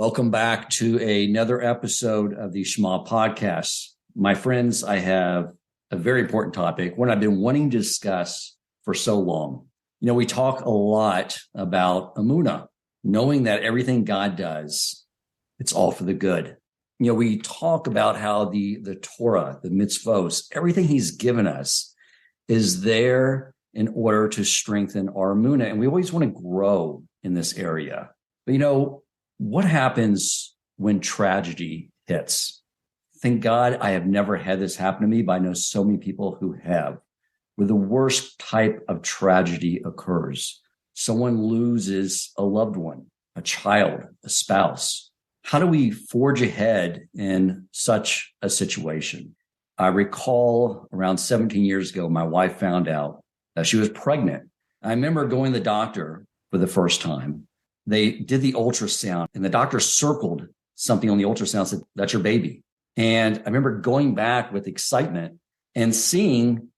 Welcome back to another episode of the Shema podcast. My friends, I have a very important topic, one I've been wanting to discuss for so long. We talk a lot about Emunah, knowing that everything God does, it's all for the good. We talk about how the Torah, the mitzvos, everything he's given us is there in order to strengthen our Emunah. And we always want to grow in this area. But what happens when tragedy hits? Thank God I have never had this happen to me, but I know so many people who have, where the worst type of tragedy occurs. Someone loses a loved one, a child, a spouse. How do we forge ahead in such a situation? I recall around 17 years ago, my wife found out that she was pregnant. I remember going to the doctor for the first time. They did the ultrasound and the doctor circled something on the ultrasound and said, "That's your baby." And I remember going back with excitement and seeing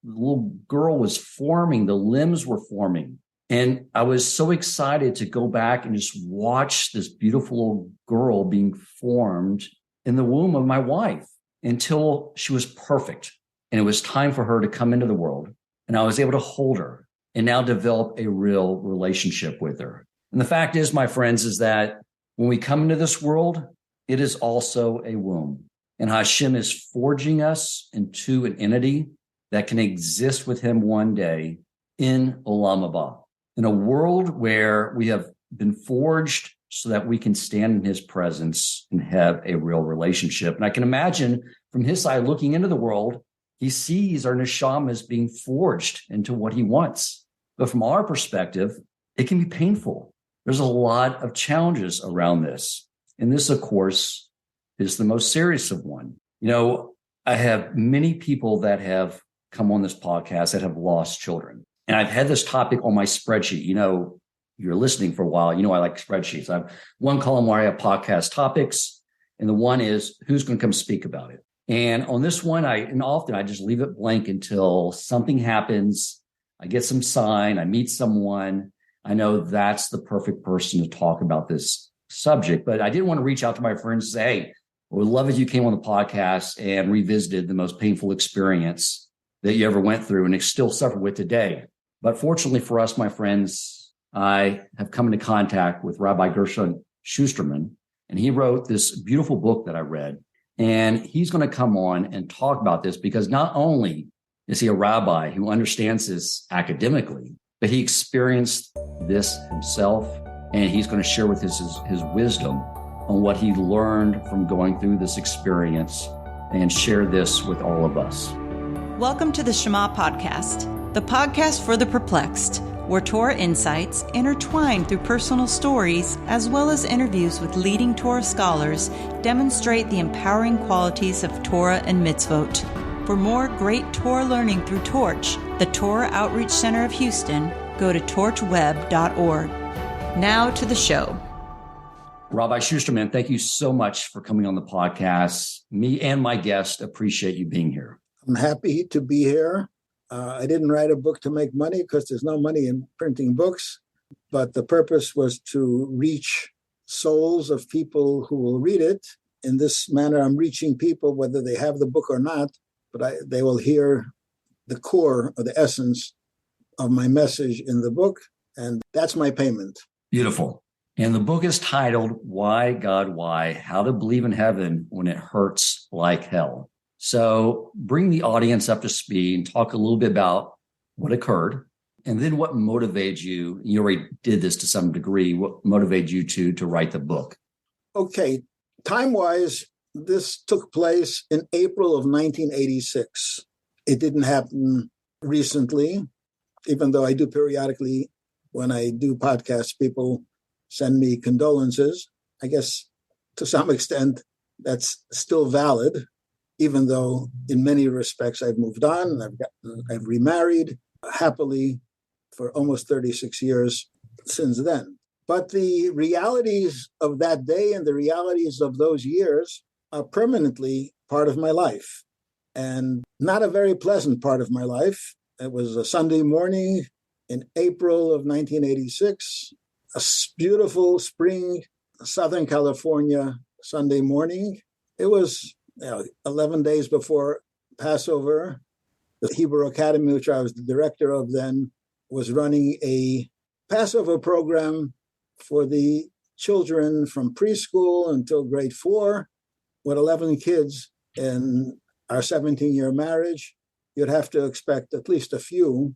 the little girl was forming, the limbs were forming. And I was so excited to go back and just watch this beautiful little girl being formed in the womb of my wife until she was perfect. And it was time for her to come into the world. And I was able to hold her and now develop a real relationship with her. And the fact is, my friends, is that when we come into this world, it is also a womb. And Hashem is forging us into an entity that can exist with him one day in Olam Haba, in a world where we have been forged so that we can stand in his presence and have a real relationship. And I can imagine from his side, looking into the world, he sees our neshama as being forged into what he wants. But from our perspective, it can be painful. There's a lot of challenges around this. And this, of course, is the most serious of one. I have many people that have come on this podcast that have lost children. And I've had this topic on my spreadsheet. You're listening for a while. I like spreadsheets. I have one column where I have podcast topics. And the one is who's going to come speak about it. And on this one, often I just leave it blank until something happens. I get some sign. I meet someone. I know that's the perfect person to talk about this subject, but I did want to reach out to my friends and say, hey, I would love if you came on the podcast and revisited the most painful experience that you ever went through and still suffer with today. But fortunately for us, my friends, I have come into contact with Rabbi Gershon Schusterman, and he wrote this beautiful book that I read. And he's going to come on and talk about this because not only is he a rabbi who understands this academically, but he experienced this himself, and he's going to share with his wisdom on what he learned from going through this experience and share this with all of us. Welcome to the Shema podcast, the podcast for the perplexed, where Torah insights intertwined through personal stories as well as interviews with leading Torah scholars demonstrate the empowering qualities of Torah and mitzvot. For more great Torah learning through Torch, the Torah Outreach Center of Houston, go to torchweb.org. Now to the show. Rabbi Schusterman, thank you so much for coming on the podcast. Me and my guest appreciate you being here. I'm happy to be here. I didn't write a book to make money because there's no money in printing books, but the purpose was to reach souls of people who will read it. In this manner, I'm reaching people whether they have the book or not, but they will hear the core or the essence of my message in the book, and that's my payment. Beautiful. And the book is titled, Why, God, Why? How to Believe in Heaven When It Hurts Like Hell. So bring the audience up to speed and talk a little bit about what occurred, and then what motivated you. You already did this to some degree. What motivated you to write the book? Okay. Time-wise, this took place in April of 1986. It didn't happen recently, even though I do periodically. When I do podcasts, people send me condolences. I guess to some extent that's still valid, even though in many respects I've moved on and I've remarried happily for almost 36 years since then. But the realities of that day and the realities of those years are permanently part of my life, and not a very pleasant part of my life. It was a Sunday morning in April of 1986, a beautiful spring Southern California Sunday morning. It was 11 days before Passover. The Hebrew Academy, which I was the director of then, was running a Passover program for the children from preschool until grade 4 with 11 kids. In our 17-year marriage, you'd have to expect at least a few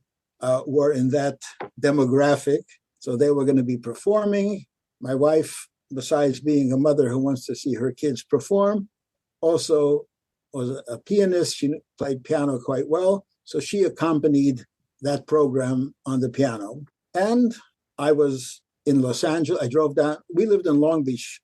were in that demographic. So they were going to be performing. My wife, besides being a mother who wants to see her kids perform, also was a pianist. She played piano quite well. So she accompanied that program on the piano. And I was in Los Angeles. I drove down. We lived in Long Beach.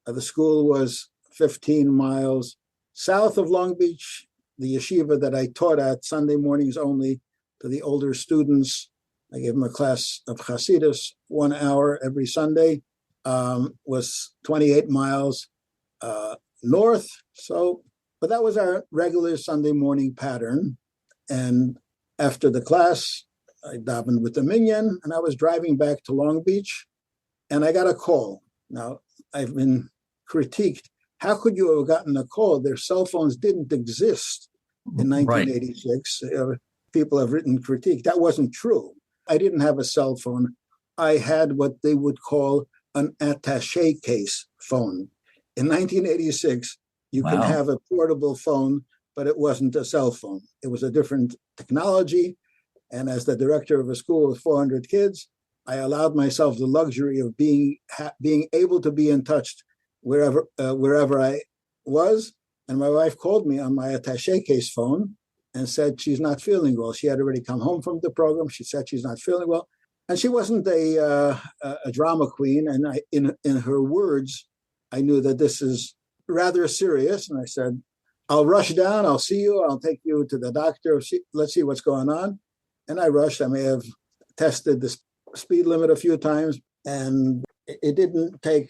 The school was 15 miles south of Long Beach. The yeshiva that I taught at Sunday mornings only to the older students. I gave them a class of Hasidus 1 hour every Sunday. Was 28 miles north. But that was our regular Sunday morning pattern. And after the class, I davened with the minyan, and I was driving back to Long Beach, and I got a call. Now, I've been critiqued. How could you have gotten a call? Their cell phones didn't exist in 1986. Right. People have written critique. That wasn't true. I didn't have a cell phone. I had what they would call an attaché case phone. In 1986, you could have a portable phone, but it wasn't a cell phone. It was a different technology. And as the director of a school with 400 kids, I allowed myself the luxury of being able to be in touch wherever I was. And my wife called me on my attaché case phone and said she's not feeling well. She had already come home from the program. She said she's not feeling well. And she wasn't a drama queen. And in her words, I knew that this is rather serious. And I said, I'll rush down. I'll see you. I'll take you to the doctor. Let's see what's going on. And I rushed. I may have tested the speed limit a few times. And it didn't take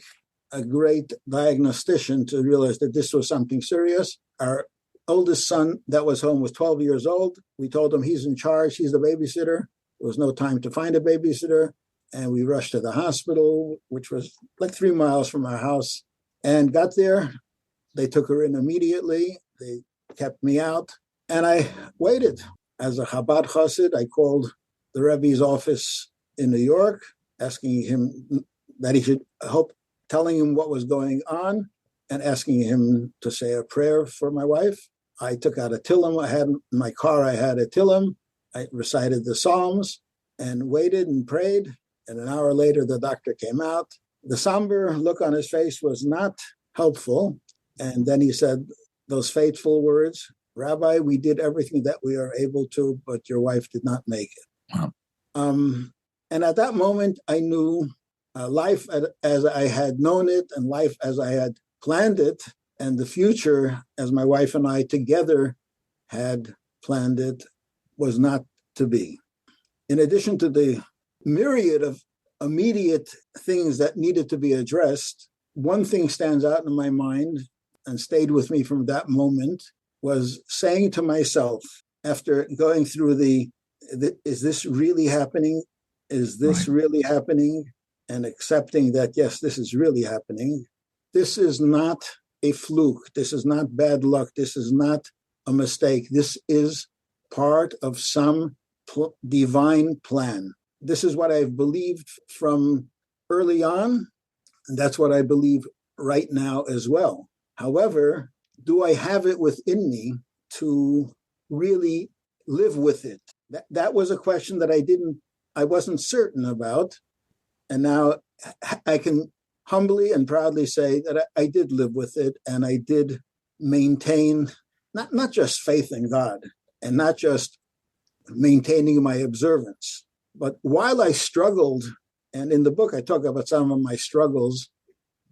a great diagnostician to realize that this was something serious. Our oldest son that was home was 12 years old. We told him he's in charge. He's the babysitter. There was no time to find a babysitter. And we rushed to the hospital, which was like 3 miles from our house, and got there. They took her in immediately. They kept me out. And I waited. As a Chabad Chassid, I called the Rebbe's office in New York, asking him that he should telling him what was going on and asking him to say a prayer for my wife. I took out a Tillim. I had in my car, I had a Tillim. I recited the Psalms and waited and prayed. And an hour later, the doctor came out. The somber look on his face was not helpful. And then he said those fateful words, Rabbi, we did everything that we are able to, but your wife did not make it. Wow. And at that moment, I knew life as I had known it and life as I had planned it, and the future as my wife and I together had planned it was not to be. In addition to the myriad of immediate things that needed to be addressed, one thing stands out in my mind and stayed with me from that moment was saying to myself, after going through is this really happening? Is this really happening? And accepting that, yes, this is really happening. This is not a fluke. This is not bad luck. This is not a mistake. This is part of some divine plan. This is what I've believed from early on, and that's what I believe right now as well. However, do I have it within me to really live with it? That was a question that I wasn't certain about. And now I can humbly and proudly say that I did live with it, and I did maintain not just faith in God and not just maintaining my observance, but while I struggled, and in the book I talk about some of my struggles,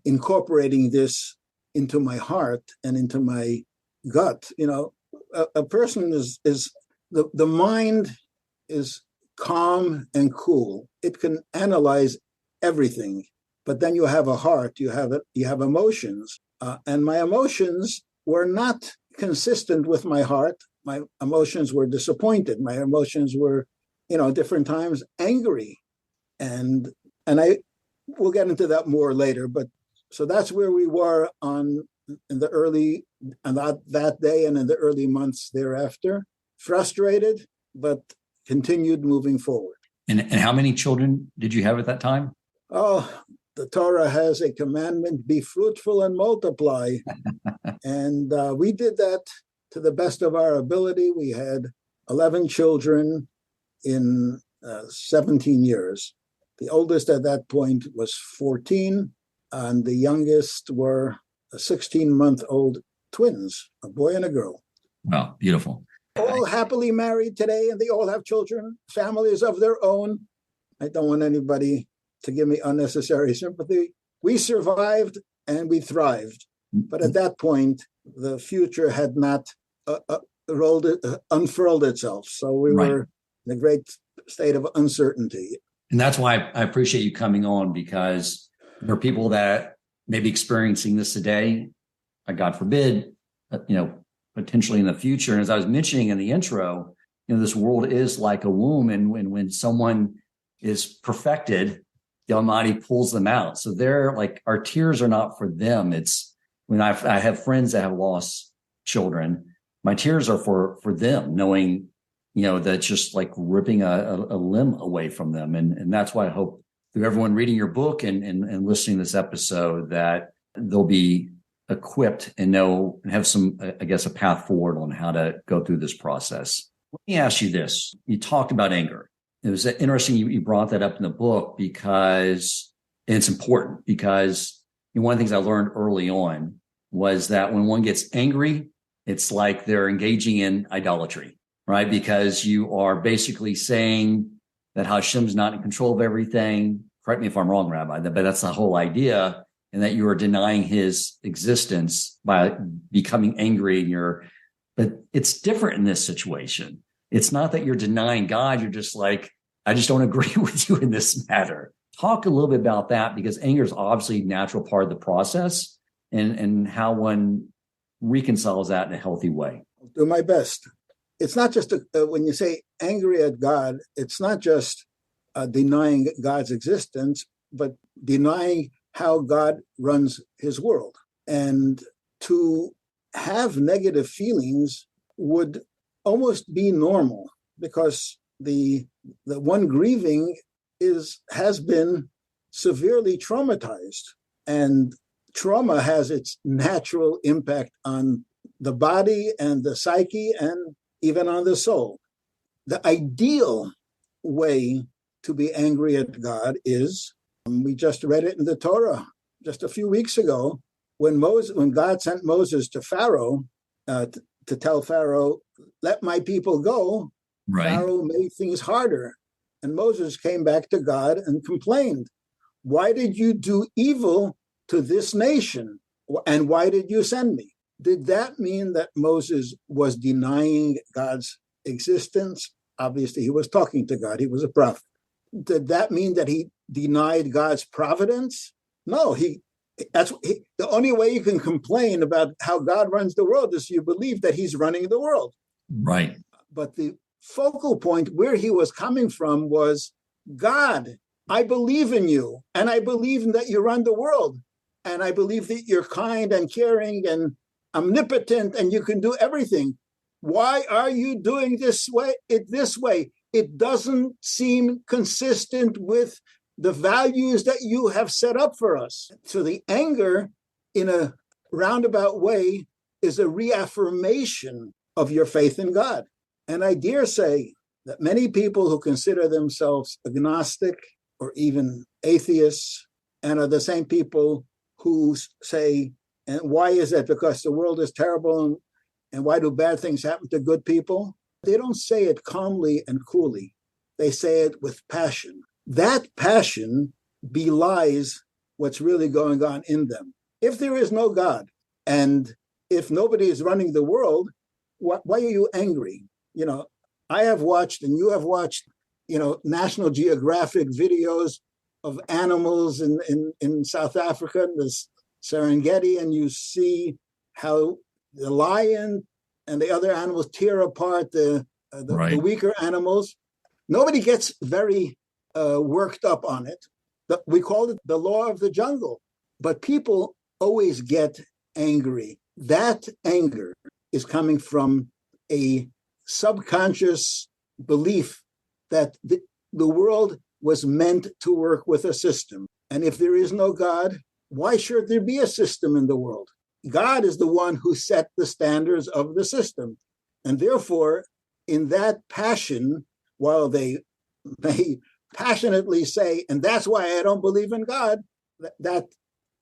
incorporating this into my heart and into my gut. You know, a person is the mind is calm and cool. It can analyze everything, but then you have a heart, you have emotions, and my emotions were not consistent with my heart. My emotions were disappointed. My emotions were, different times angry, and I we'll get into that more later. But so that's where we were on that day and in the early months thereafter. Frustrated, but continued moving forward. And how many children did you have at that time? Oh, the Torah has a commandment: be fruitful and multiply. And we did that to the best of our ability. We had 11 children in 17 years. The oldest at that point was 14, and the youngest were 16-month-old twins, a boy and a girl. Wow, beautiful. All happily married today, and they all have children, families of their own. I don't want anybody to give me unnecessary sympathy. We survived and we thrived. But at that point, the future had not unfurled itself. So we were in a great state of uncertainty. And that's why I appreciate you coming on, because there are people that may be experiencing this today, God forbid, potentially in the future. And as I was mentioning in the intro, this world is like a womb. And when someone is perfected, the Almighty pulls them out. So they're like, our tears are not for them. It's when I have friends that have lost children, my tears are for them, knowing, that's just like ripping a limb away from them. And that's why I hope through everyone reading your book and listening to this episode that they'll be equipped and know and have some, I guess, a path forward on how to go through this process. Let me ask you this. You talked about anger. It was interesting you brought that up in the book because it's important, because one of the things I learned early on was that when one gets angry, it's like they're engaging in idolatry, right? Because you are basically saying that Hashem's not in control of everything. Correct me if I'm wrong, Rabbi, but that's the whole idea, and that you are denying his existence by becoming angry. But it's different in this situation. It's not that you're denying God. You're just like, I just don't agree with you in this matter. Talk a little bit about that, because anger is obviously a natural part of the process, and how one reconciles that in a healthy way. I'll do my best. It's not just when you say angry at God, it's not just denying God's existence, but denying how God runs his world. And to have negative feelings would almost be normal, because the one grieving has been severely traumatized, and trauma has its natural impact on the body and the psyche and even on the soul. The ideal way to be angry at God is, we just read it in the Torah just a few weeks ago, when God sent Moses to Pharaoh to tell Pharaoh, let my people go. Right. Pharaoh made things harder. And Moses came back to God and complained, why did you do evil to this nation? And why did you send me? Did that mean that Moses was denying God's existence? Obviously, he was talking to God. He was a prophet. Did that mean that he denied God's providence? No, the only way you can complain about how God runs the world is you believe that he's running the world. Right. But the focal point where he was coming from was, God, I believe in you, and I believe that you run the world, and I believe that you're kind and caring and omnipotent and you can do everything. Why are you doing this way? It doesn't seem consistent with the values that you have set up for us. So the anger, in a roundabout way, is a reaffirmation of your faith in God. And I dare say that many people who consider themselves agnostic or even atheists, and are the same people who say, and why is that? Because the world is terrible, and why do bad things happen to good people? They don't say it calmly and coolly. They say it with passion. That passion belies what's really going on in them. If there is no God, and if nobody is running the world, why are you angry? I have watched, and you have watched, National Geographic videos of animals in South Africa, the Serengeti, and you see how the lion and the other animals tear apart the weaker animals. Nobody gets very worked up on it. We call it the law of the jungle. But people always get angry. That anger is coming from a subconscious belief that the world was meant to work with a system. And if there is no God, why should there be a system in the world? God is the one who set the standards of the system. And therefore, in that passion, while they passionately say, and that's why I don't believe in God, that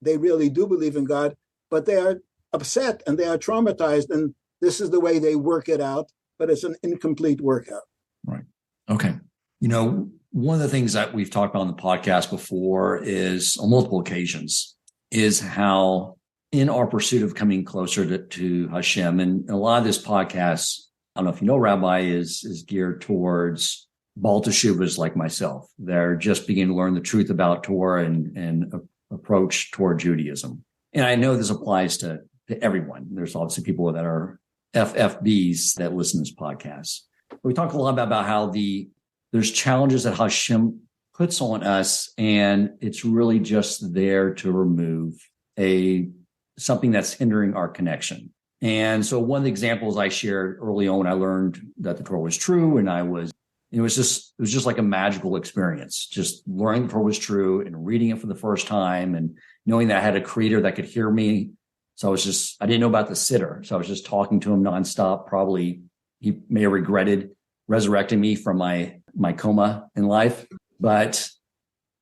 they really do believe in God, but they are upset and they are traumatized, and this is the way they work it out, but it's an incomplete workout. Right. Okay. One of the things that we've talked about on the podcast before is, on multiple occasions, is how in our pursuit of coming closer to Hashem, and a lot of this podcast, I don't know if you know, Rabbi, is geared towards Baal Teshuvahs like myself. They're just beginning to learn the truth about Torah and approach toward Judaism. And I know this applies to everyone. There's obviously people that are FFBs that listen to this podcast. We talk a lot about how there's challenges that Hashem puts on us, and it's really just there to remove something that's hindering our connection. And so one of the examples I shared early on when I learned that the Torah was true, and it was just like a magical experience, just learning the Torah was true and reading it for the first time and knowing that I had a creator that could hear me. So I didn't know about the sitter. So I was just talking to him nonstop. Probably he may have regretted resurrecting me from my coma in life. But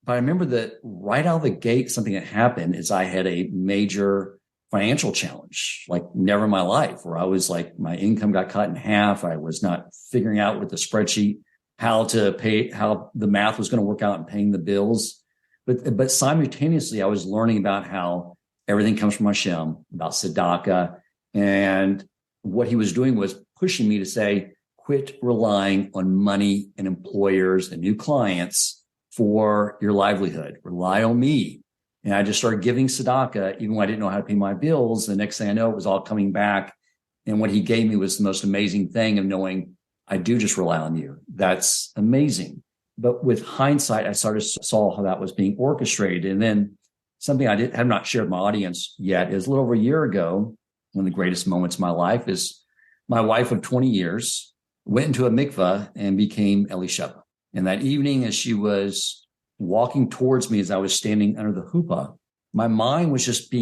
I remember that right out of the gate, something that happened is I had a major financial challenge, like never in my life, where I was like, my income got cut in half. I was not figuring out with the spreadsheet how the math was going to work out in paying the bills. But simultaneously, I was learning about how everything comes from Hashem, about tzedakah. And what he was doing was pushing me to say, quit relying on money and employers and new clients for your livelihood. Rely on me. And I just started giving tzedakah, even when I didn't know how to pay my bills. The next thing I know, it was all coming back. And what he gave me was the most amazing thing of knowing I do just rely on you. That's amazing. But with hindsight, I saw how that was being orchestrated. And then something I have not shared with my audience yet is a little over a year ago, one of the greatest moments of my life is my wife of 20 years went into a mikveh and became Elisheva. And that evening, as she was walking towards me, as I was standing under the huppah, my mind was just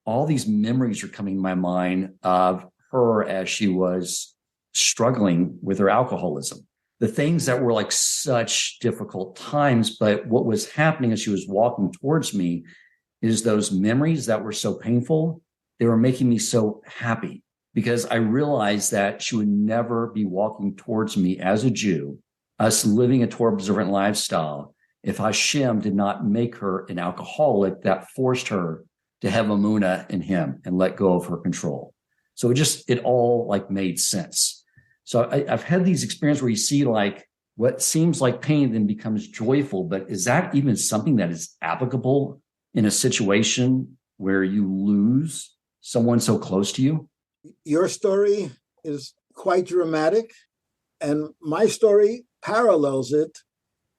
all these memories are coming to my mind of her as she was struggling with her alcoholism. The things that were like such difficult times, but what was happening as she was walking towards me is those memories that were so painful, they were making me so happy because I realized that she would never be walking towards me as a Jew, us living a Torah observant lifestyle, if Hashem did not make her an alcoholic that forced her to have Emunah in him and let go of her control. So it all like made sense. So I've had these experiences where you see like what seems like pain then becomes joyful, but is that even something that is applicable in a situation where you lose someone so close to you? Your story is quite dramatic, and my story parallels it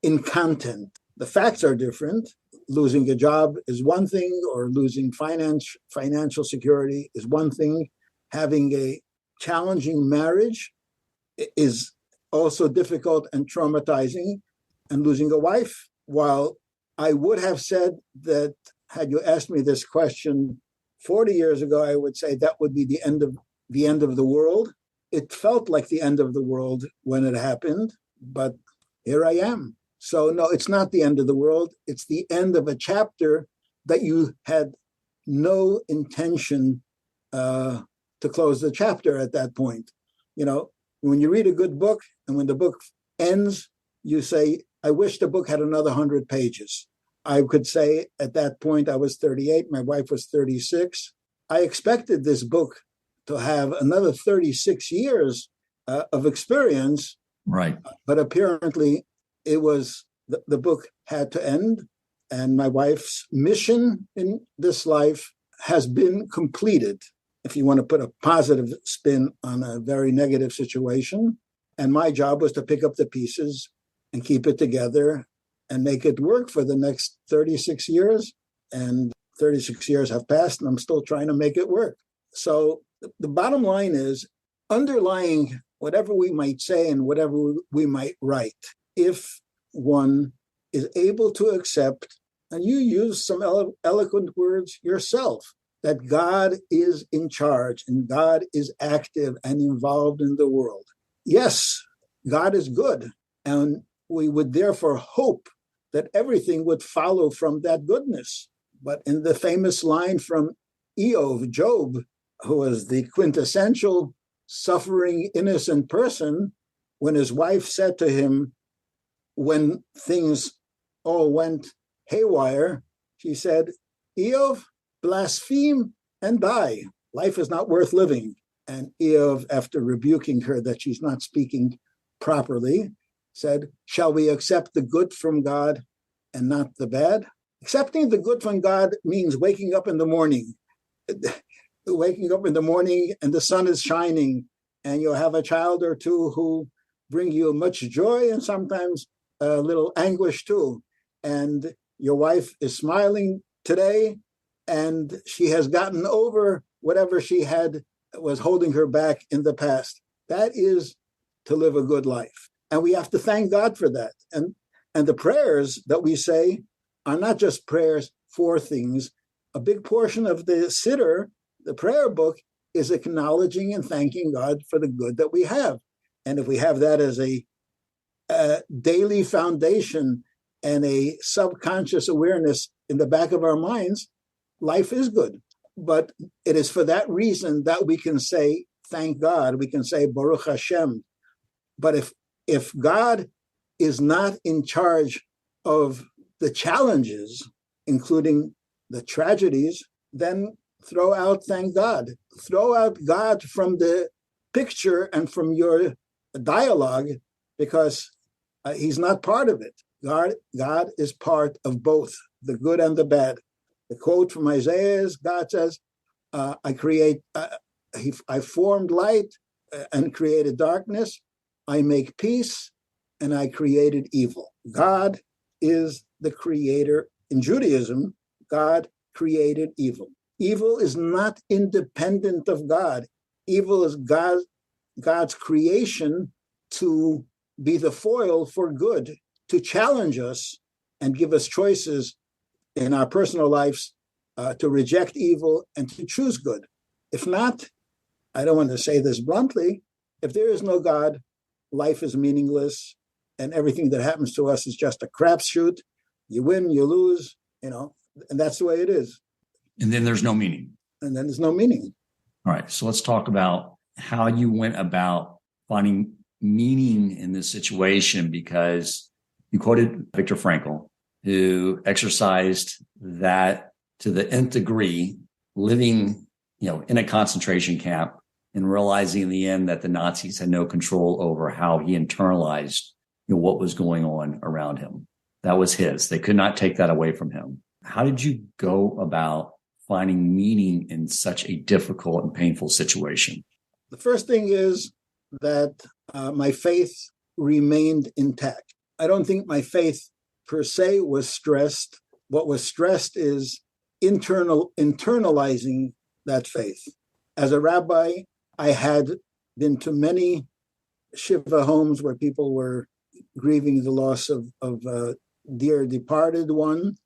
in content. The facts are different. Losing a job is one thing, or losing financial security is one thing. Having a challenging marriage is also difficult and traumatizing, and losing a wife. While I would have said that had you asked me this question 40 years ago, I would say that would be the end of the world. It felt like the end of the world when it happened, but here I am. So no, it's not the end of the world. It's the end of a chapter that you had no intention to close the chapter at that point. When you read a good book and when the book ends, you say, I wish the book had another 100 pages. I could say at that point, I was 38, my wife was 36. I expected this book to have another 36 years of experience. Right. But apparently it was, the book had to end, and my wife's mission in this life has been completed, if you want to put a positive spin on a very negative situation. And my job was to pick up the pieces and keep it together and make it work for the next 36 years. And 36 years have passed, and I'm still trying to make it work. So the bottom line is, underlying whatever we might say and whatever we might write, if one is able to accept, and you use some eloquent words yourself, that God is in charge and God is active and involved in the world. Yes, God is good, and we would therefore hope that everything would follow from that goodness. But in the famous line from Job, who was the quintessential suffering, innocent person, when his wife said to him, when things all went haywire, she said, Eov, blaspheme and die. Life is not worth living. And Eov, after rebuking her that she's not speaking properly, said, shall we accept the good from God and not the bad? Accepting the good from God means waking up in the morning. Waking up in the morning and the sun is shining, and you'll have a child or two who bring you much joy and sometimes a little anguish too. And your wife is smiling today, and she has gotten over whatever she had was holding her back in the past. That is to live a good life. And we have to thank God for that. And the prayers that we say are not just prayers for things. A big portion of the Siddur, the prayer book, is acknowledging and thanking God for the good that we have. And if we have that as a daily foundation and a subconscious awareness in the back of our minds, life is good. But it is for that reason that we can say, thank God, we can say, Baruch Hashem. But if God is not in charge of the challenges, including the tragedies, then throw out thank God. Throw out God from the picture and from your dialogue, because he's not part of it. God is part of both the good and the bad. The quote from Isaiah is, God says, I formed light and created darkness. I make peace and I created evil. God is the creator. In Judaism, God created evil. Evil is not independent of God. Evil is God's creation to be the foil for good, to challenge us and give us choices in our personal lives to reject evil and to choose good. If not, I don't want to say this bluntly, if there is no God, life is meaningless, and everything that happens to us is just a crapshoot. You win, you lose, and that's the way it is. And then there's no meaning. And then there's no meaning. All right. So let's talk about how you went about finding meaning in this situation, because you quoted Viktor Frankl, who exercised that to the nth degree, living, in a concentration camp and realizing in the end that the Nazis had no control over how he internalized what was going on around him. That was his. They could not take that away from him. How did you go about finding meaning in such a difficult and painful situation? The first thing is that my faith remained intact. I don't think my faith per se was stressed. What was stressed is internalizing that faith. As a rabbi, I had been to many Shiva homes where people were grieving the loss of a dear departed one.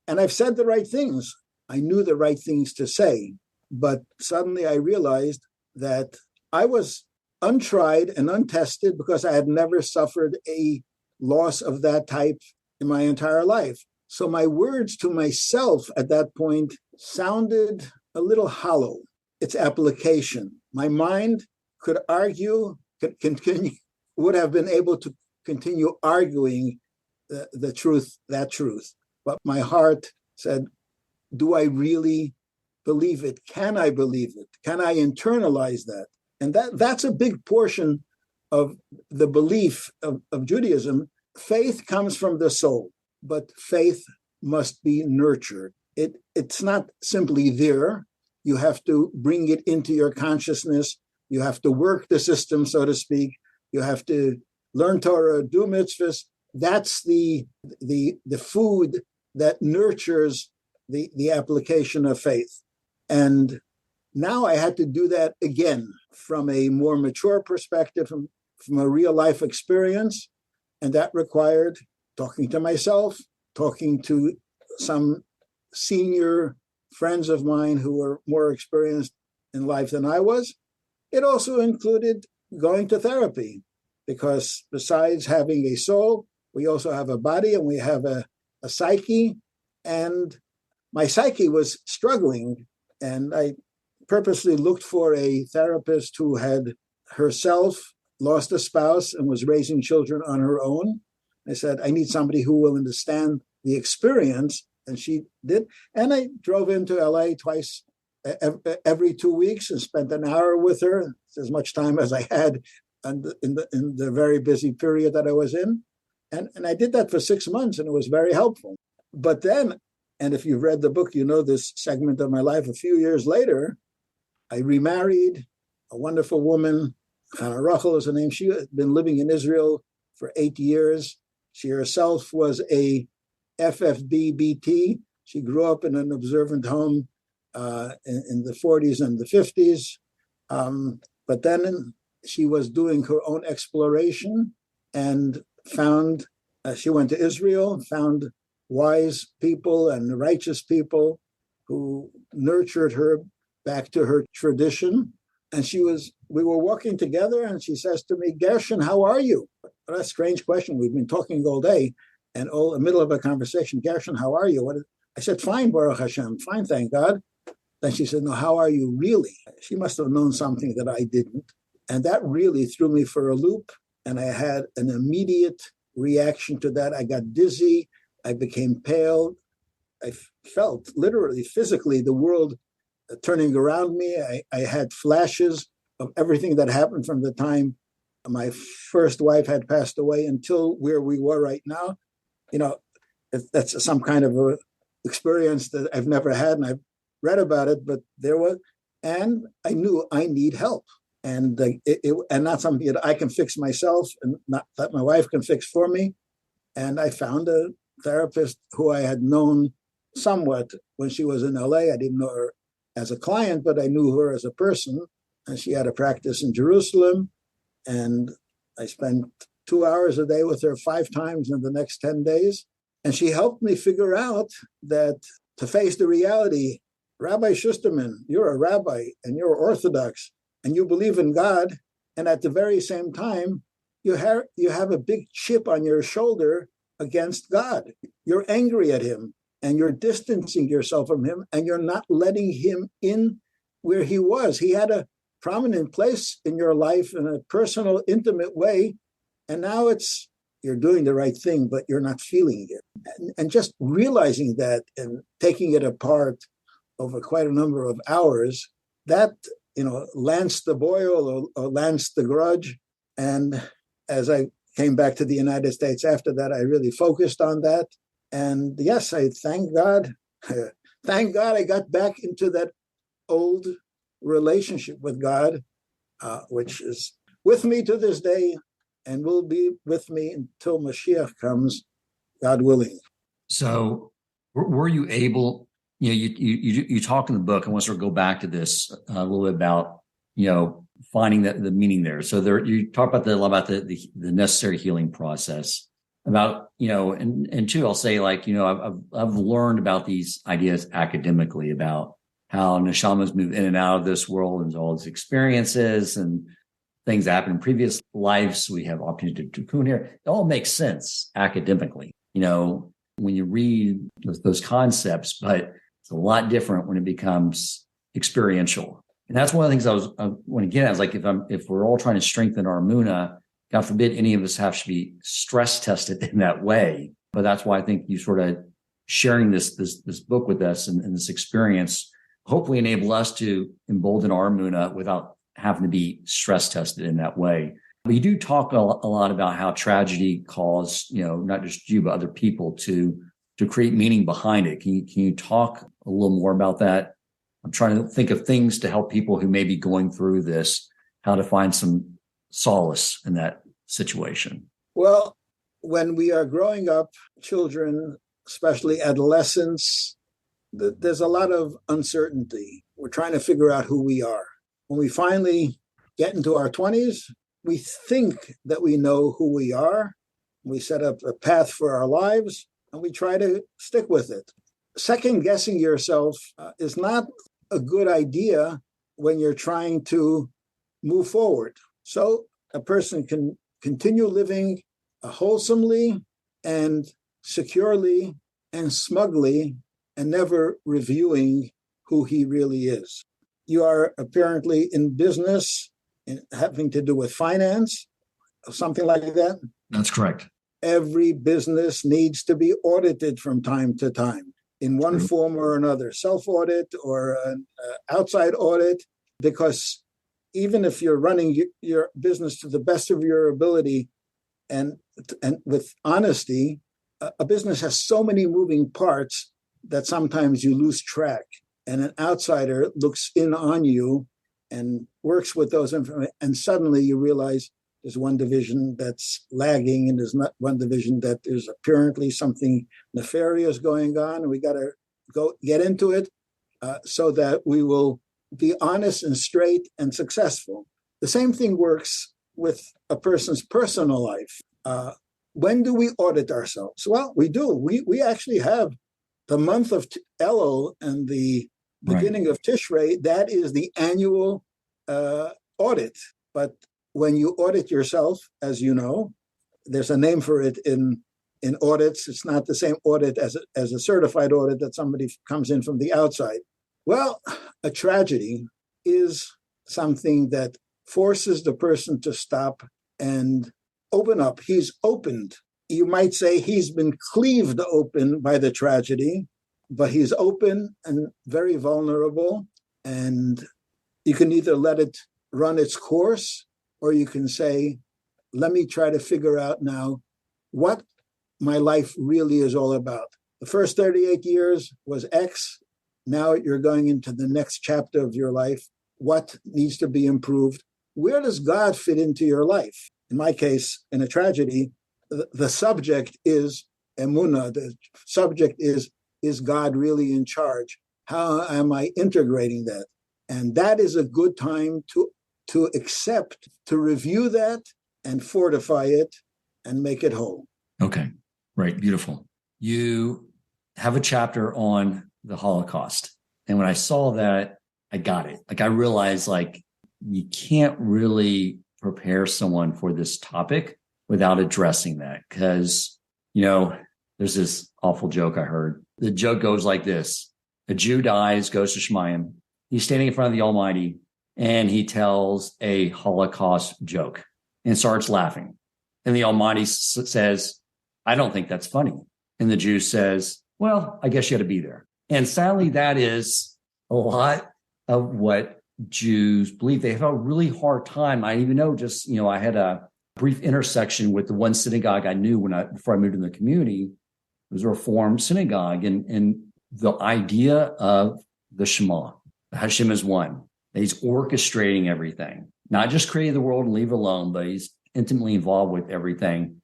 And I've said the right things. I knew the right things to say. But suddenly I realized that I was untried and untested because I had never suffered a loss of that type in my entire life. So my words to myself at that point sounded a little hollow. Its application. My mind could argue, would have been able to continue arguing the truth, that truth. But my heart said, do I really believe it? Can I believe it? Can I internalize that? And that's a big portion of the belief of Judaism. Faith comes from the soul, but faith must be nurtured. It's not simply there. You have to bring it into your consciousness. You have to work the system, so to speak. You have to learn Torah, do mitzvahs, that's the food that nurtures the application of faith. And now I had to do that again from a more mature perspective, from a real life experience. And that required talking to myself, talking to some senior friends of mine who were more experienced in life than I was. It also included going to therapy, because besides having a soul, we also have a body and we have a psyche. And my psyche was struggling, and I purposely looked for a therapist who had herself lost a spouse and was raising children on her own. I said, I need somebody who will understand the experience. And she did. And I drove into LA twice every 2 weeks and spent an hour with her, as much time as I had in the very busy period that I was in. And I did that for 6 months, and it was very helpful. But then, and if you've read the book, you know this segment of my life, a few years later, I remarried a wonderful woman. Hannah Rachel is her name. She had been living in Israel for 8 years. She herself was a FFBBT. She grew up in an observant home in the 40s and the 50s. But then she was doing her own exploration and found, she went to Israel, found wise people and righteous people who nurtured her back to her tradition. And we were walking together, and she says to me, Gershon, how are you? What a strange question. We've been talking all day, and all in the middle of a conversation, Gershon, how are you? I said, fine, Baruch Hashem, fine, thank God. Then she said, no, how are you really? She must have known something that I didn't. And that really threw me for a loop. And I had an immediate reaction to that. I got dizzy. I became pale. I felt literally, physically, the world turning around me. I had flashes of everything that happened from the time my first wife had passed away until where we were right now. You know, that's some kind of a experience that I've never had, and I've read about it, but there was, and I knew I need help. And and not something that I can fix myself, and not that my wife can fix for me. And I found a therapist who I had known somewhat when she was in LA. I didn't know her as a client, but I knew her as a person. And she had a practice in Jerusalem. And I spent 2 hours a day with her 5 times in the next 10 days. And she helped me figure out that to face the reality, Rabbi Schusterman, you're a rabbi and you're Orthodox and you believe in God. And at the very same time, you have a big chip on your shoulder against God. You're angry at him and you're distancing yourself from him, and you're not letting him in where he was. He had a prominent place in your life in a personal, intimate way. And now you're doing the right thing, but you're not feeling it. And just realizing that and taking it apart over quite a number of hours, that, lanced the boil or lanced the grudge. And as I came back to the United States after that, I really focused on that. And yes, I thank God. Thank God I got back into that old relationship with God, which is with me to this day and will be with me until Mashiach comes, God willing. So were you able, you talk in the book, I want to sort of go back to this a little bit about, finding the meaning there. So you talk about the necessary healing process about, and two, I'll say I've learned about these ideas academically about how neshamas move in and out of this world and all its experiences and things that happen in previous lives. We have opportunity to cocoon here. It all makes sense academically, when you read those concepts, but it's a lot different when it becomes experiential. And that's one of the things I was like, if we're all trying to strengthen our Emunah, God forbid any of us have to be stress tested in that way. But that's why I think you sort of sharing this book with us and this experience hopefully enable us to embolden our Emunah without having to be stress tested in that way. But you do talk a lot about how tragedy caused, not just you, but other people to create meaning behind it. Can you talk a little more about that? I'm trying to think of things to help people who may be going through this, how to find some solace in that situation. Well, when we are growing up, children, especially adolescents, there's a lot of uncertainty. We're trying to figure out who we are. When we finally get into our 20s, we think that we know who we are. We set up a path for our lives, and we try to stick with it. Second guessing yourself is not a good idea when you're trying to move forward. So a person can continue living wholesomely and securely and smugly and never reviewing who he really is. You are apparently in business and having to do with finance, something like that. That's correct. Every business needs to be audited from time to time in one form or another, self-audit or an outside audit, because even if you're running your business to the best of your ability and with honesty, a business has so many moving parts that sometimes you lose track. And an outsider looks in on you and works with those information, and suddenly you realize there's one division that's lagging, and there's not one division that there's apparently something nefarious going on, and we got to go get into it so that we will be honest and straight and successful. The same thing works with a person's personal life. When do we audit ourselves? Well, we do. We actually have the month of Elul and the beginning of Tishrei. That is the annual audit. But when you audit yourself, as you know, there's a name for it in audits. It's not the same audit as a certified audit that somebody comes in from the outside. Well, a tragedy is something that forces the person to stop and open up. He's opened. You might say he's been cleaved open by the tragedy, but he's open and very vulnerable. And you can either let it run its course, or you can say, let me try to figure out now what my life really is all about. The first 38 years was X. Now you're going into the next chapter of your life. What needs to be improved? Where does God fit into your life? In my case, in a tragedy, the subject is Emunah. The subject is God really in charge? How am I integrating that? And that is a good time to accept, to review that and fortify it and make it whole. Okay, right, beautiful. You have a chapter on the Holocaust. And when I saw that, I got it. Like I realized you can't really prepare someone for this topic without addressing that. Because, there's this awful joke I heard. The joke goes like this. A Jew dies, goes to Shemayim. He's standing in front of the Almighty, and he tells a Holocaust joke and starts laughing. And the Almighty says, I don't think that's funny. And the Jew says, well, I guess you had to be there. And sadly, that is a lot of what Jews believe. They have a really hard time. I even know I had a brief intersection with the one synagogue I knew before I moved in the community. It was a Reformed synagogue. And the idea of the Shema, Hashem is one. He's orchestrating everything, not just creating the world and leave it alone, but he's intimately involved with everything.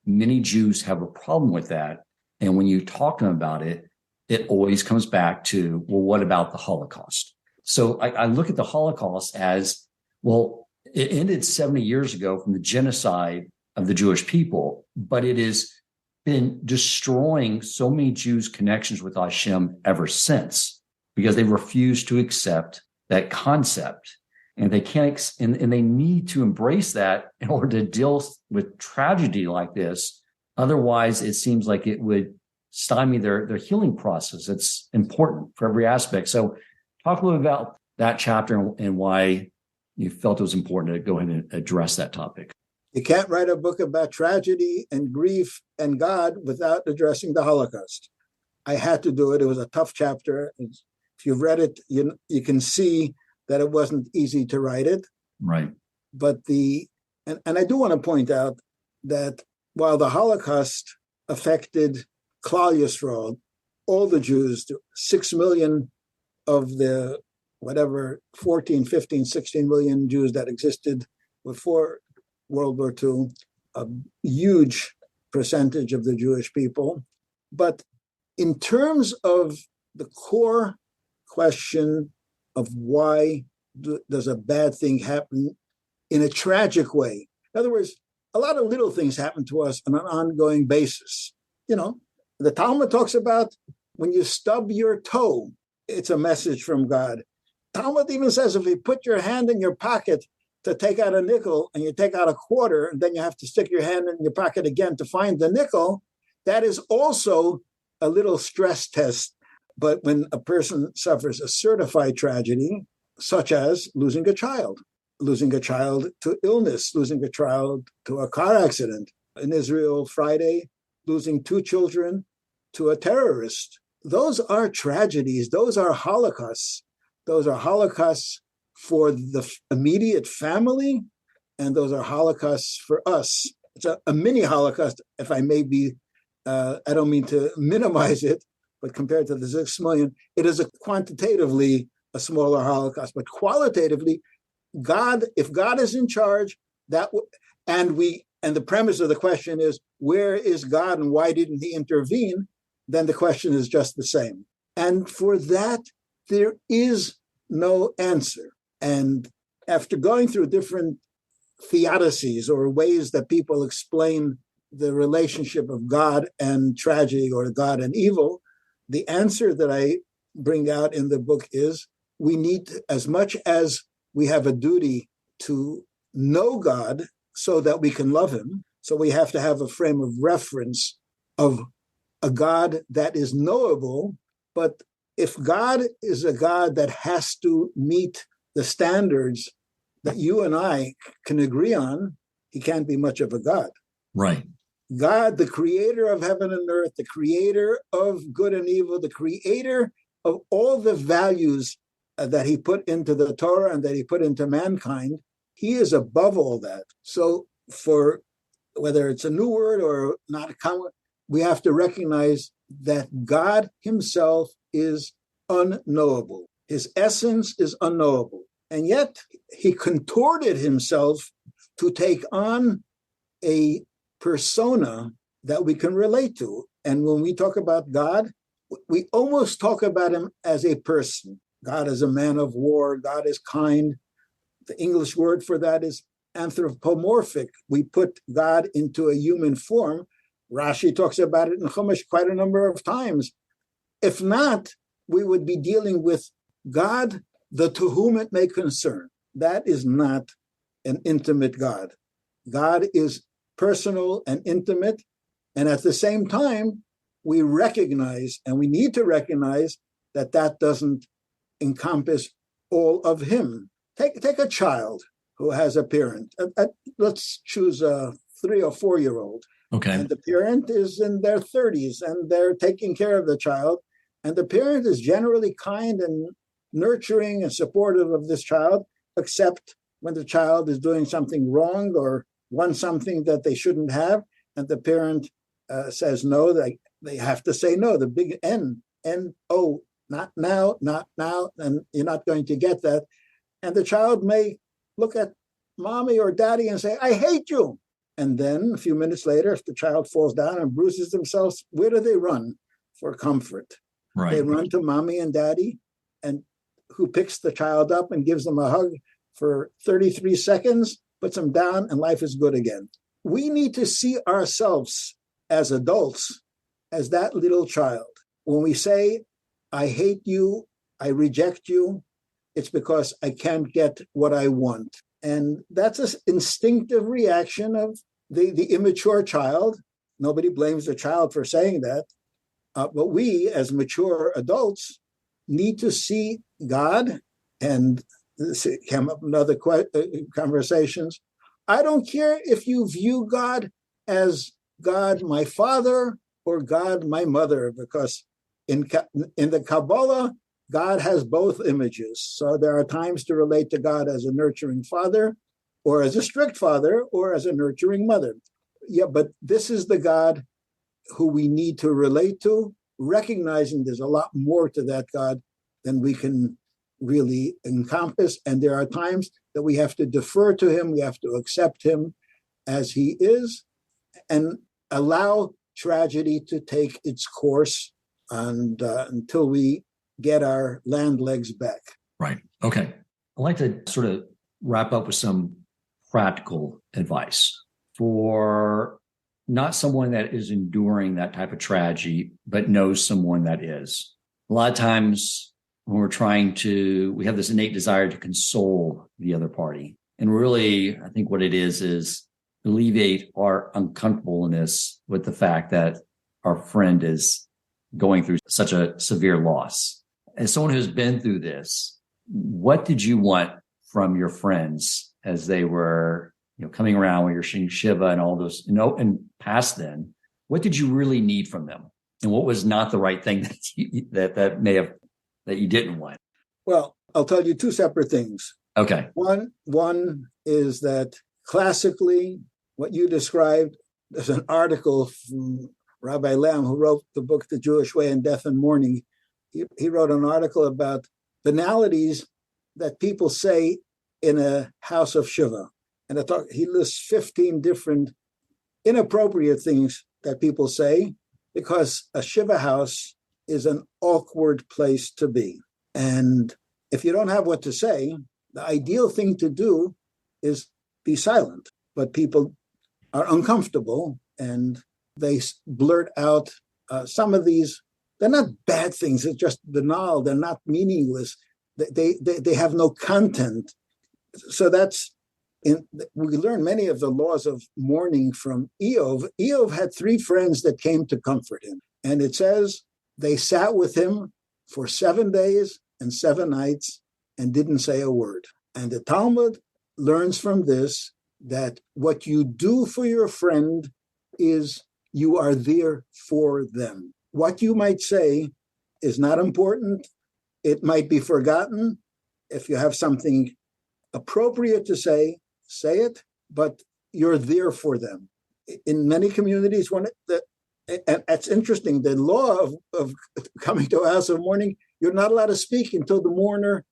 Many Jews have a problem with that. And when you talk to them about it, it always comes back to, well, what about the Holocaust? So I look at the Holocaust as, well, it ended 70 years ago from the genocide of the Jewish people, but it has been destroying so many Jews' connections with Hashem ever since, because they refuse to accept that concept. And they can't, and they need to embrace that in order to deal with tragedy like this. Otherwise, it seems like it would stymie their healing process. It's important for every aspect. So talk a little bit about that chapter and why you felt it was important to go ahead and address that topic. You can't write a book about tragedy and grief and God without addressing the Holocaust. I had to do it. It was a tough chapter. If you've read it, you can see that it wasn't easy to write it. Right. But and I do want to point out that while the Holocaust affected Klal Yisrael, all the Jews, 6 million of the 14, 15, 16 million Jews that existed before World War II, a huge percentage of the Jewish people. But in terms of the core question of why does a bad thing happen in a tragic way? In other words, a lot of little things happen to us on an ongoing basis. The Talmud talks about when you stub your toe, it's a message from God. Talmud even says if you put your hand in your pocket to take out a nickel and you take out a quarter, and then you have to stick your hand in your pocket again to find the nickel, that is also a little stress test. But when a person suffers a certified tragedy, such as losing a child to illness, losing a child to a car accident. In Israel, Friday, losing 2 children to a terrorist. Those are tragedies. Those are holocausts. Those are holocausts for the immediate family, and those are holocausts for us. It's a mini holocaust, if I may be, I don't mean to minimize it, but compared to the 6 million, it is quantitatively a smaller holocaust. But qualitatively, if God is in charge, and the premise of the question is, where is God and why didn't he intervene? Then the question is just the same. And for that, there is no answer. And after going through different theodicies or ways that people explain the relationship of God and tragedy or God and evil, the answer that I bring out in the book is we need, as much as we have a duty to know God so that we can love him, so we have to have a frame of reference of a God that is knowable. But if God is a God that has to meet the standards that you and I can agree on, he can't be much of a God. Right. God, the creator of heaven and earth, the creator of good and evil, the creator of all the values that he put into the Torah and that he put into mankind, he is above all that. So for whether it's a new word or not a common, we have to recognize that God himself is unknowable. His essence is unknowable. And yet he contorted himself to take on a persona that we can relate to. And when we talk about God, we almost talk about him as a person. God is a man of war. God is kind. The English word for that is anthropomorphic. We put God into a human form. Rashi talks about it in Chumash quite a number of times. If not, we would be dealing with God, to whom it may concern. That is not an intimate God. God is personal and intimate. And at the same time, we recognize, and we need to recognize, that doesn't encompass all of him. Take a child who has a parent. Let's choose a 3 or 4 year old. Okay. And the parent is in their 30s and they're taking care of the child. And the parent is generally kind and nurturing and supportive of this child, except when the child is doing something wrong or wants something that they shouldn't have. And the parent says no, they have to say no, the big N-O, not now, and you're not going to get that. And the child may look at mommy or daddy and say, I hate you. And then a few minutes later, if the child falls down and bruises themselves, where do they run for comfort? Right. They run to mommy and daddy, and who picks the child up and gives them a hug for 33 seconds, puts them down, and life is good again. We need to see ourselves as adults as that little child. When we say, I hate you, I reject you, it's because I can't get what I want. And that's an instinctive reaction of the immature child. Nobody blames the child for saying that. But we, as mature adults, need to see God, and this came up in other conversations. I don't care if you view God as God, my father, or God, my mother, because in the Kabbalah, God has both images. So there are times to relate to God as a nurturing father, or as a strict father, or as a nurturing mother. Yeah, but this is the God who we need to relate to, recognizing there's a lot more to that God than we can really encompass. And there are times that we have to defer to him, we have to accept him as he is. And allow tragedy to take its course and until we get our land legs back. Right. Okay. I'd like to sort of wrap up with some practical advice for not someone that is enduring that type of tragedy, but knows someone that is. A lot of times when we have this innate desire to console the other party. And really, I think what it is alleviate our uncomfortableness with the fact that our friend is going through such a severe loss. As someone who's been through this, what did you want from your friends as they were, coming around when you're seeing Shiva and all those, and past then? What did you really need from them, and what was not the right thing that you didn't want? Well, I'll tell you two separate things. Okay. One is that classically, what you described, there's an article from Rabbi Lamb, who wrote the book The Jewish Way in Death and Mourning. He wrote an article about banalities that people say in a house of Shiva. And he lists 15 different inappropriate things that people say, because a Shiva house is an awkward place to be. And if you don't have what to say, the ideal thing to do is be silent. But people are uncomfortable and they blurt out some of these. They're not bad things. It's just banal. They're not meaningless. They have no content. So we learn many of the laws of mourning from Eov. Eov had 3 friends that came to comfort him. And it says they sat with him for 7 days and 7 nights and didn't say a word. And the Talmud learns from this that what you do for your friend is you are there for them. What you might say is not important. It might be forgotten. If you have something appropriate to say it, but you're there for them. In many communities, and it's interesting, the law of coming to a house of mourning, you're not allowed to speak until the mourner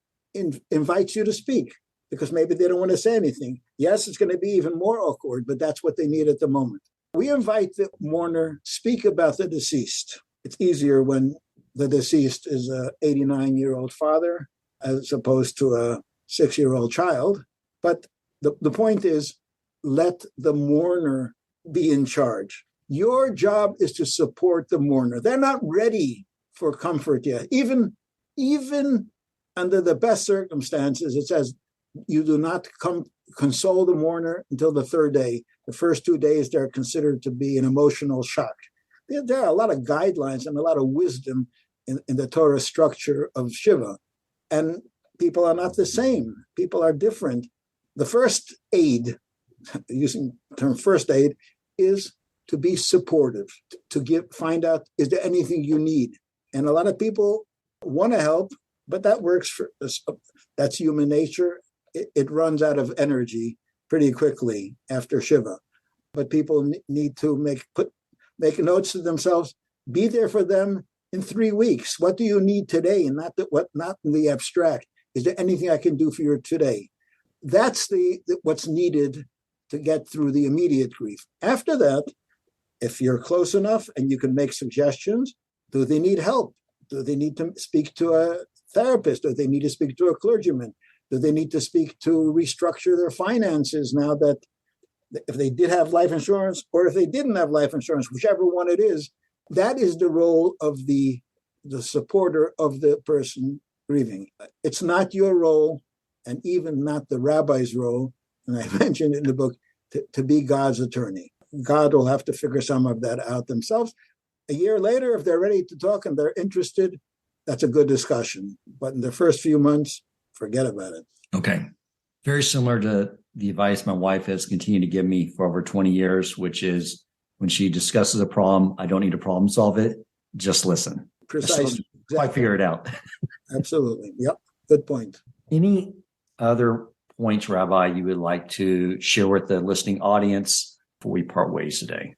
invites you to speak, because maybe they don't want to say anything. Yes, it's going to be even more awkward, but that's what they need at the moment. We invite the mourner speak about the deceased. It's easier when the deceased is a 89-year-old father as opposed to a 6-year-old child. But the point is, let the mourner be in charge. Your job is to support the mourner. They're not ready for comfort yet. Even under the best circumstances, it says you do not console the mourner until the 3rd day. The first 2 days, they're considered to be an emotional shock. There are a lot of guidelines and a lot of wisdom in the Torah structure of Shiva. And people are not the same. People are different. The first aid, using the term first aid, is to be supportive, to find out, is there anything you need? And a lot of people want to help, but that works that's human nature. It runs out of energy pretty quickly after Shiva. But people need to make notes to themselves, be there for them in 3 weeks. What do you need today? And not in the abstract. Is there anything I can do for you today? That's what's needed to get through the immediate grief. After that, if you're close enough and you can make suggestions, do they need help? Do they need to speak to a therapist? Do they need to speak to a clergyman? Do they need to speak to restructure their finances now that if they did have life insurance or if they didn't have life insurance, whichever one it is, that is the role of the supporter of the person grieving. It's not your role, and even not the rabbi's role, and I mentioned in the book, to be God's attorney. God will have to figure some of that out themselves. A year later, if they're ready to talk and they're interested, that's a good discussion. But in the first few months, forget about it. Okay. Very similar to the advice my wife has continued to give me for over 20 years, which is when she discusses a problem, I don't need to problem solve it. Just listen. Precisely. I figure it out. Absolutely. Yep. Good point. Any other points, Rabbi, you would like to share with the listening audience before we part ways today?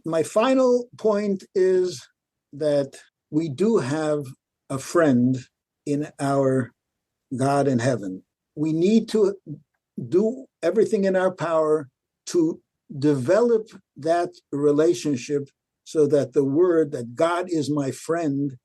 My final point is that we do have a friend in our God in heaven. We need to do everything in our power to develop that relationship so that the word that God is my friend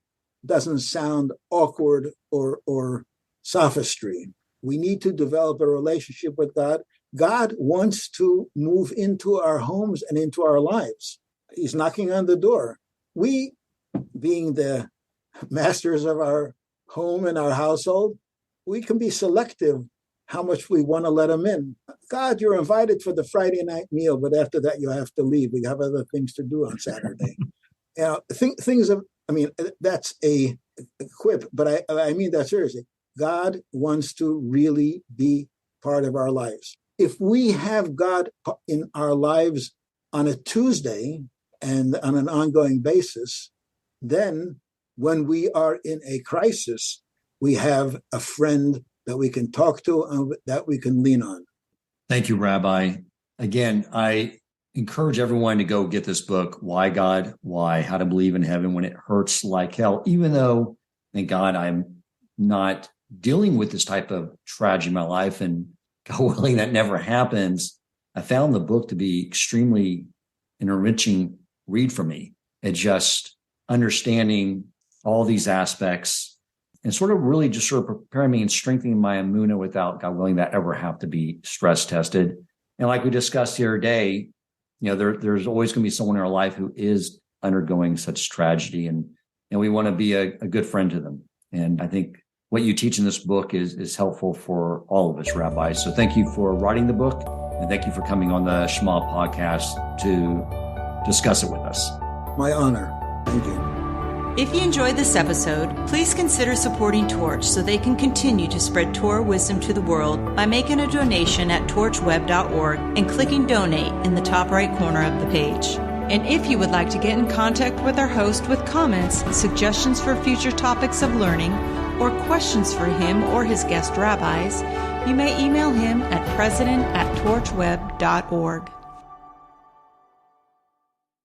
doesn't sound awkward or sophistry. We need to develop a relationship with God. God wants to move into our homes and into our lives. He's knocking on the door. We, being the masters of our home and our household, we can be selective how much we want to let him in. God, you're invited for the Friday night meal, but after that, you have to leave. We have other things to do on Saturday. That's a quip, but I mean that seriously. God wants to really be part of our lives. If we have God in our lives on a Tuesday and on an ongoing basis, then when we are in a crisis, we have a friend that we can talk to and that we can lean on. Thank you, Rabbi. Again, I encourage everyone to go get this book, Why God, Why? How to Believe in Heaven When It Hurts Like Hell. Even though, thank God, I'm not dealing with this type of tragedy in my life, and God willing, that never happens. I found the book to be extremely enriching read for me. It just understanding all these aspects and sort of really just sort of preparing me and strengthening my Emunah without, God willing, that ever have to be stress tested. And like we discussed here today, there's always going to be someone in our life who is undergoing such tragedy, and we want to be a good friend to them. And I think what you teach in this book is helpful for all of us, Rabbi. So thank you for writing the book, and thank you for coming on the Shema podcast to discuss it with us. My honor. Thank you. If you enjoyed this episode, please consider supporting Torch so they can continue to spread Torah wisdom to the world by making a donation at torchweb.org and clicking donate in the top right corner of the page. And if you would like to get in contact with our host with comments, suggestions for future topics of learning, or questions for him or his guest rabbis, you may email him at president@torchweb.org.